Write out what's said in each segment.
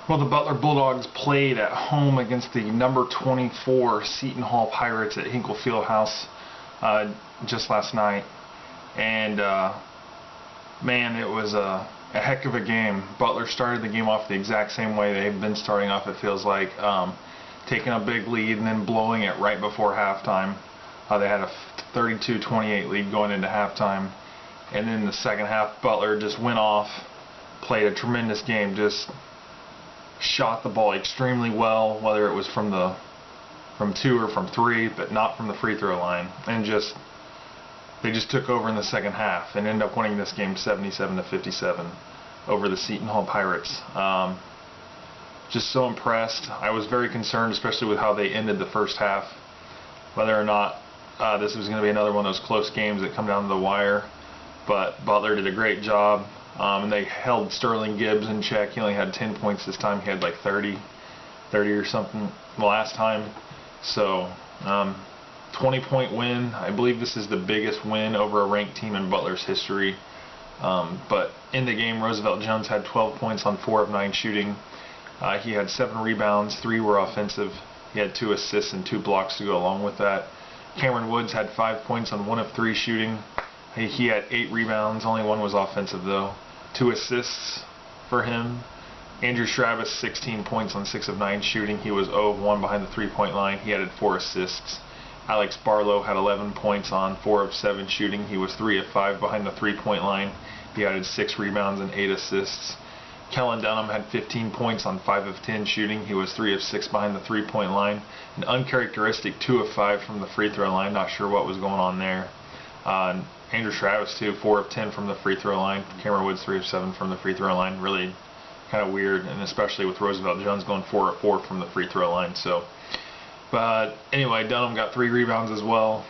Well, the Butler Bulldogs played at home against the number 24 Seton Hall Pirates at Hinkle Fieldhouse just last night, and man, it was a heck of a game. Butler started the game off the exact same way they've been starting off, it feels like, taking a big lead and then blowing it right before halftime. They had a 32-28 lead going into halftime, and then the second half Butler just went off, played a tremendous game, just shot the ball extremely well, whether it was from 2 or from 3, but not from the free throw line, and they just took over in the second half and ended up winning this game 77-57 over the Seton Hall Pirates. Just so impressed. I was very concerned, especially with how they ended the first half, whether or not this was going to be another one of those close games that come down to the wire. But Butler did a great job. And they held Sterling Gibbs in check. He only had 10 points this time. He had like 30 or something the last time. So 20-point win. I believe this is the biggest win over a ranked team in Butler's history. But in the game, Roosevelt Jones had 12 points on 4 of 9 shooting. He had 7 rebounds, 3 were offensive. He had 2 assists and 2 blocks to go along with that. Cameron Woods had 5 points on 1 of 3 shooting. He had 8 rebounds, only 1 was offensive though. 2 assists for him. Andrew Shravis, 16 points on 6 of 9 shooting. He was 0 of 1 behind the 3-point line. He added 4 assists. Alex Barlow had 11 points on 4 of 7 shooting. He was 3 of 5 behind the 3-point line. He added 6 rebounds and 8 assists. Kellen Dunham had 15 points on 5 of 10 shooting. He was 3 of 6 behind the 3-point line. An uncharacteristic 2 of 5 from the free throw line. Not sure what was going on there. Andrew Shravis, too, 4 of 10 from the free throw line. Cameron Woods, 3 of 7 from the free throw line. Really kind of weird, and especially with Roosevelt Jones going 4 of 4 from the free throw line. So, but anyway, Dunham got 3 rebounds as well.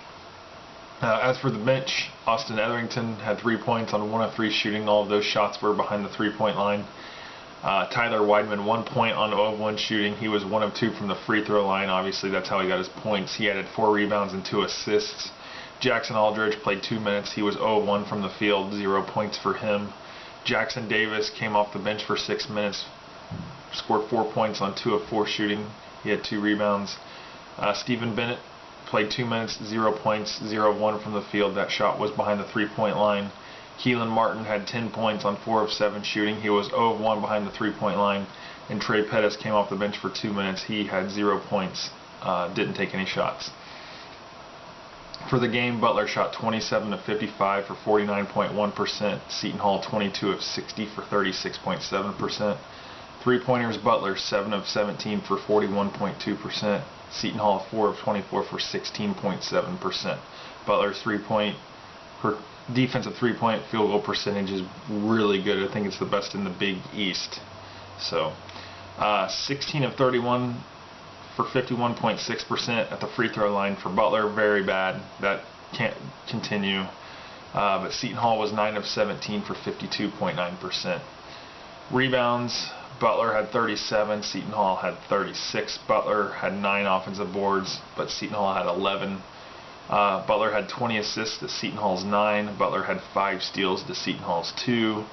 As for the bench, Austin Etherington had 3 points on 1 of 3 shooting. All of those shots were behind the 3-point line. Tyler Weidman, 1 point on 0 of 1 shooting. He was 1 of 2 from the free throw line. Obviously, that's how he got his points. He added 4 rebounds and 2 assists. Jackson Aldridge played 2 minutes. He was 0 of 1 from the field, 0 points for him. Jackson Davis came off the bench for 6 minutes, scored 4 points on 2 of 4 shooting. He had 2 rebounds. Stephen Bennett played 2 minutes, 0 points, 0 of 1 from the field. That shot was behind the 3-point line. Keelan Martin had 10 points on 4 of 7 shooting. He was 0 of 1 behind the 3-point line. And Trey Pettis came off the bench for 2 minutes. He had 0 points, didn't take any shots. For the game, Butler shot 27 of 55 for 49.1%. Seton Hall 22 of 60 for 36.7%. 3-pointers, Butler 7 of 17 for 41.2%. Seton Hall 4 of 24 for 16.7%. Butler's defensive 3-point field goal percentage is really good. I think it's the best in the Big East. So 16 of 31 for 51.6% at the free throw line for Butler. Very bad. That can't continue. But Seton Hall was 9 of 17 for 52.9%. Rebounds, Butler had 37, Seton Hall had 36. Butler had 9 offensive boards, but Seton Hall had 11. Butler had 20 assists to Seton Hall's 9. Butler had 5 steals to Seton Hall's 2.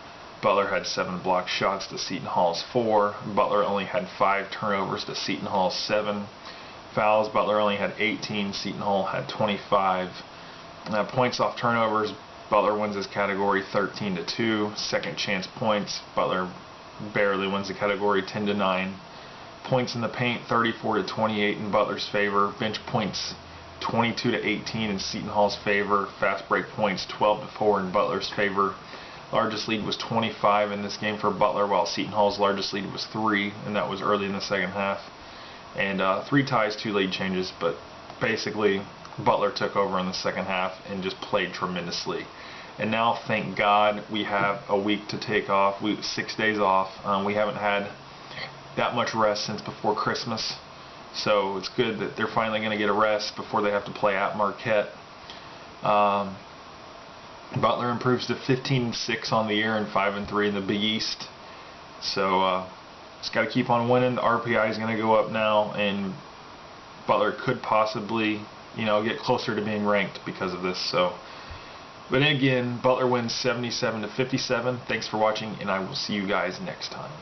Butler had 7 block shots to Seton Hall's 4. Butler only had 5 turnovers to Seton Hall's 7. Fouls, Butler only had 18. Seton Hall had 25. Points off turnovers, Butler wins this category 13-2. Second chance points, Butler barely wins the category 10-9. Points in the paint 34-28 in Butler's favor. Bench points 22-18 in Seton Hall's favor. Fast break points 12-4 in Butler's favor. Largest lead was 25 in this game for Butler, while Seton Hall's largest lead was 3, and that was early in the second half. And 3 ties, 2 lead changes, but basically Butler took over in the second half and just played tremendously. And now, thank God, we have a week to take off. 6 days off. We haven't had that much rest since before Christmas, so it's good that they're finally going to get a rest before they have to play at Marquette. Butler improves to 15-6 on the year and 5-3 in the Big East. So just got to keep on winning. The RPI is going to go up now, and Butler could possibly, get closer to being ranked because of this. So, but again, Butler wins 77-57. Thanks for watching, and I will see you guys next time.